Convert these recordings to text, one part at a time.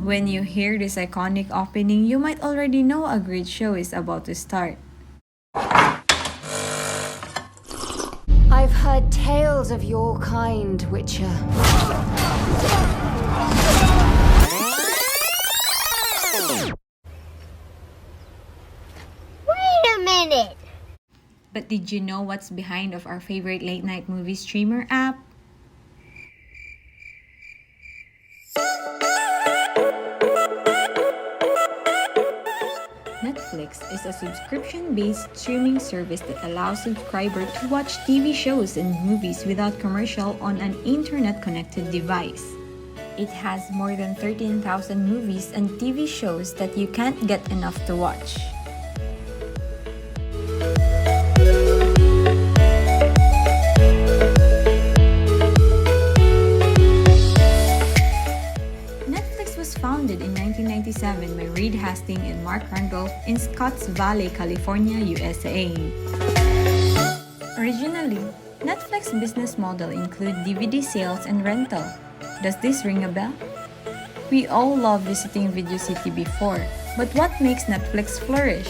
When you hear this iconic opening, you might already know a great show is about to start. I've heard tales of your kind, Witcher. Wait a minute! But did you know what's behind of our favorite late night movie streamer app? Netflix is a subscription-based streaming service that allows subscribers to watch TV shows and movies without commercial on an internet-connected device. It has more than 13,000 movies and TV shows that you can't get enough to watch. Netflix was founded in 1997 by Reed Hastings and Mark Randolph in Scotts Valley, California, USA. Originally, Netflix's business model included DVD sales and rental. Does this ring a bell? We all love visiting Video City before, but what makes Netflix flourish?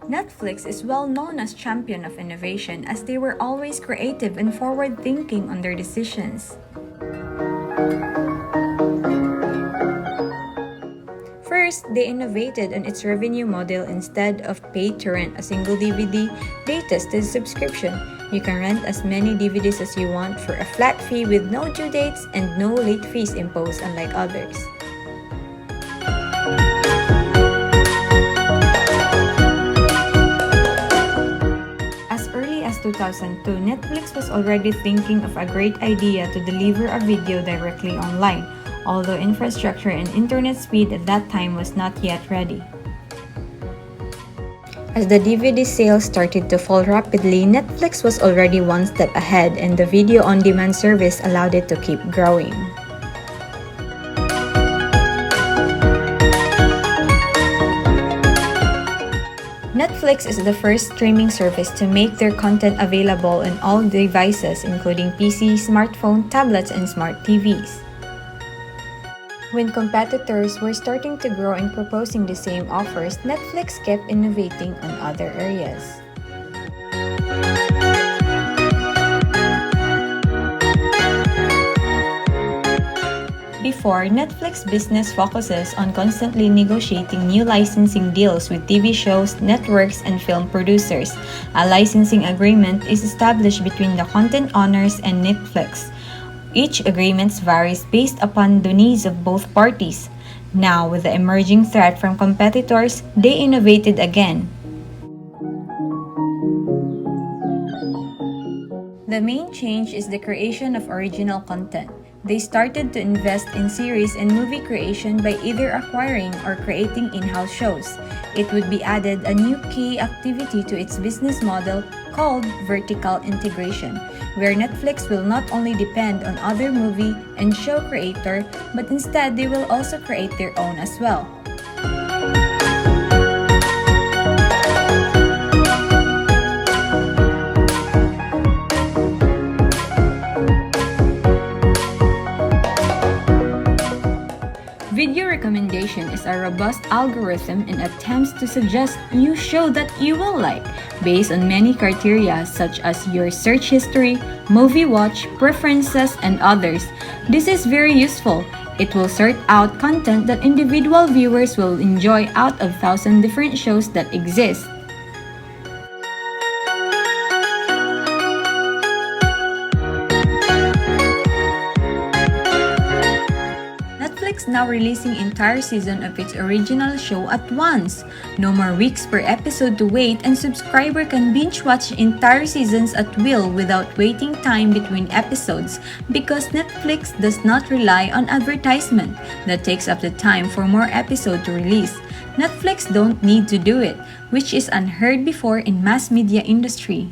Netflix is well known as champion of innovation as they were always creative and forward-thinking on their decisions. First, they innovated on its revenue model. Instead of pay to rent a single DVD, they tested subscription. You can rent as many DVDs as you want for a flat fee with no due dates and no late fees imposed unlike others. As early as 2002, Netflix was already thinking of a great idea to deliver a video directly online, although infrastructure and internet speed at that time was not yet ready. As the DVD sales started to fall rapidly, Netflix was already one step ahead and the video on-demand service allowed it to keep growing. Netflix is the first streaming service to make their content available on all devices including PC, smartphone, tablets, and smart TVs. When competitors were starting to grow and proposing the same offers, Netflix kept innovating on other areas. Before, Netflix business focuses on constantly negotiating new licensing deals with TV shows, networks, and film producers. A licensing agreement is established between the content owners and Netflix. Each agreement varies based upon the needs of both parties. Now, with the emerging threat from competitors, they innovated again. The main change is the creation of original content. They started to invest in series and movie creation by either acquiring or creating in-house shows. It would be added a new key activity to its business model called vertical integration, where Netflix will not only depend on other movie and show creator, but instead they will also create their own as well. Video recommendation is a robust algorithm and attempts to suggest new show that you will like based on many criteria such as your search history, movie watch, preferences, and others. This is very useful. It will sort out content that individual viewers will enjoy out of 1,000 different shows that exist. Netflix now releasing entire season of its original show at once. No more weeks per episode to wait, and subscriber can binge watch entire seasons at will without waiting time between episodes because Netflix does not rely on advertisement that takes up the time for more episode to release. Netflix don't need to do it, which is unheard before in mass media industry.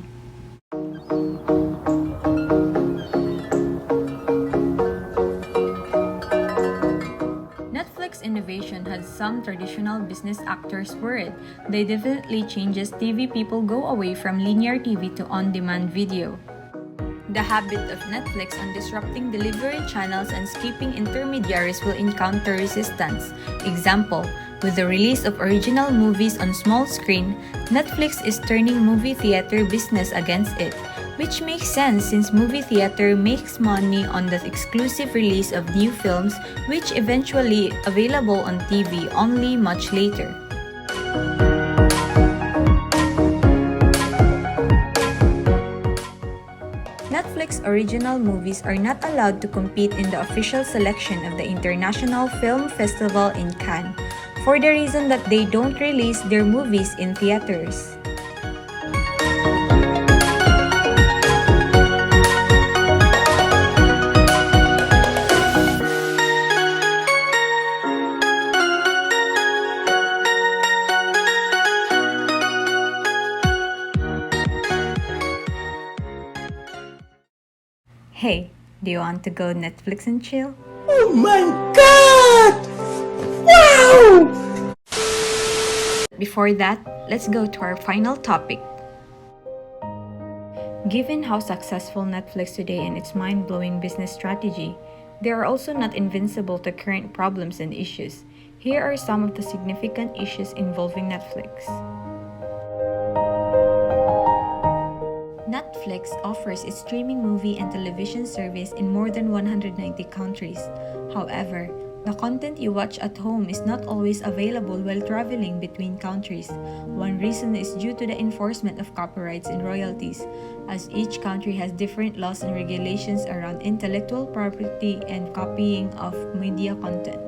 Innovation had some traditional business actors worried. They definitely changes TV people go away from linear TV to on-demand video. The habit of Netflix on disrupting delivery channels and skipping intermediaries will encounter resistance. Example, with the release of original movies on small screen, Netflix is turning movie theater business against it, which makes sense since movie theater makes money on the exclusive release of new films which eventually available on TV only much later. Netflix original movies are not allowed to compete in the official selection of the International Film Festival in Cannes, for the reason that they don't release their movies in theaters. Hey, do you want to go Netflix and chill? Oh my god! Wow! Before that, let's go to our final topic. Given how successful Netflix today and its mind-blowing business strategy, they are also not invincible to current problems and issues. Here are some of the significant issues involving Netflix. Netflix offers its streaming movie and television service in more than 190 countries. However, the content you watch at home is not always available while traveling between countries. One reason is due to the enforcement of copyrights and royalties, as each country has different laws and regulations around intellectual property and copying of media content.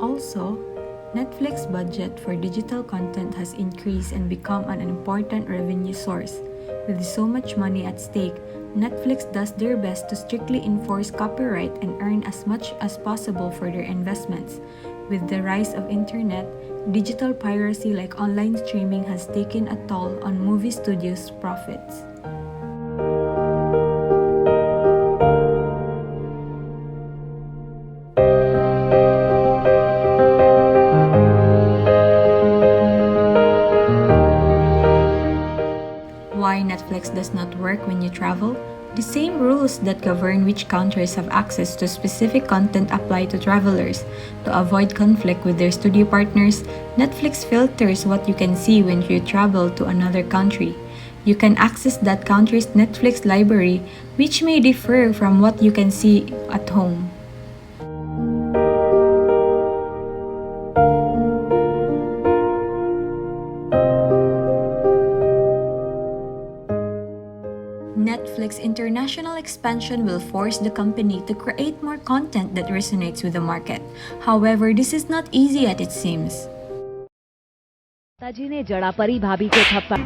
Also, Netflix budget for digital content has increased and become an important revenue source. With so much money at stake, Netflix does their best to strictly enforce copyright and earn as much as possible for their investments. With the rise of internet, digital piracy like online streaming has taken a toll on movie studios' profits. Why Netflix does not work when you travel? The same rules that govern which countries have access to specific content apply to travelers. To avoid conflict with their studio partners, Netflix filters what you can see when you travel to another country. You can access that country's Netflix library, which may differ from what you can see at home. Netflix international expansion will force the company to create more content that resonates with the market. However, this is not easy as it seems. जी ने जड़ा परी भाभी को थप्पड़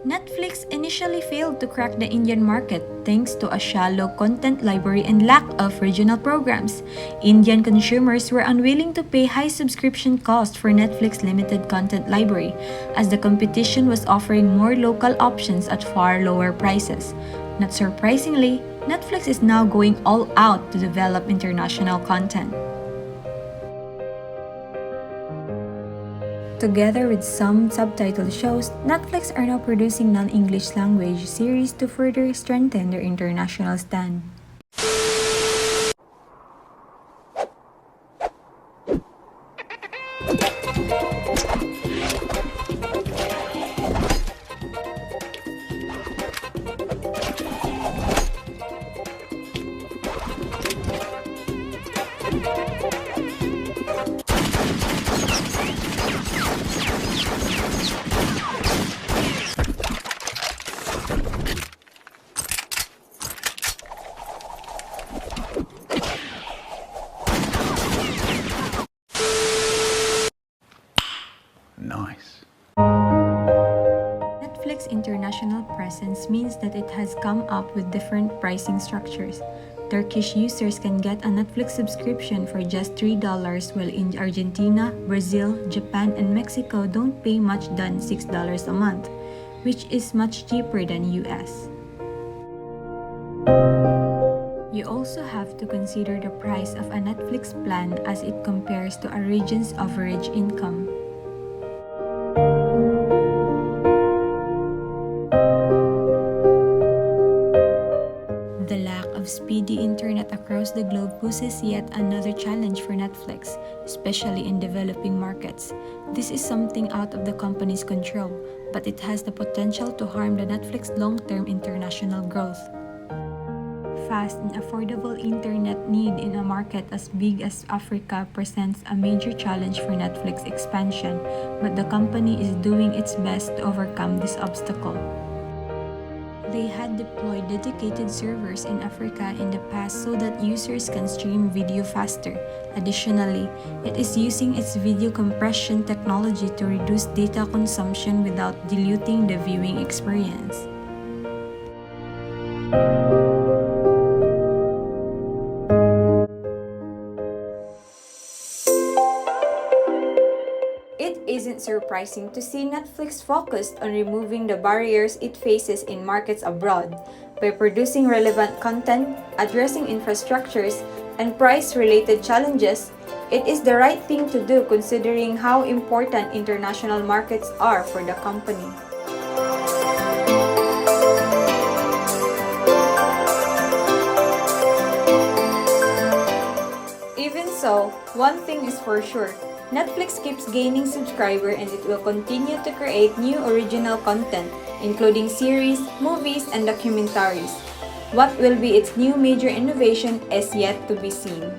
Netflix initially failed to crack the Indian market thanks to a shallow content library and lack of regional programs. Indian consumers were unwilling to pay high subscription costs for Netflix limited content library, as the competition was offering more local options at far lower prices. Not surprisingly, Netflix is now going all out to develop international content. Together with some subtitled shows, Netflix are now producing non-English language series to further strengthen their international stand. Nice. Netflix international presence means that it has come up with different pricing structures. Turkish users can get a Netflix subscription for just $3, while in Argentina, Brazil, Japan, and Mexico don't pay much than $6 a month, which is much cheaper than US. You You also have to consider the price of a Netflix plan as it compares to a region's average income. The lack of speedy internet across the globe poses yet another challenge for Netflix, especially in developing markets. This is something out of the company's control, but it has the potential to harm the Netflix long-term international growth. Fast and affordable internet need in a market as big as Africa presents a major challenge for Netflix expansion, but the company is doing its best to overcome this obstacle. They had deployed dedicated servers in Africa in the past so that users can stream video faster. Additionally, it is using its video compression technology to reduce data consumption without diluting the viewing experience. It isn't surprising to see Netflix focused on removing the barriers it faces in markets abroad by producing relevant content, addressing infrastructures, and price-related challenges. It is the right thing to do considering how important international markets are for the company. Even so, one thing is for sure. Netflix keeps gaining subscribers and it will continue to create new original content, including series, movies, and documentaries. What will be its new major innovation is yet to be seen.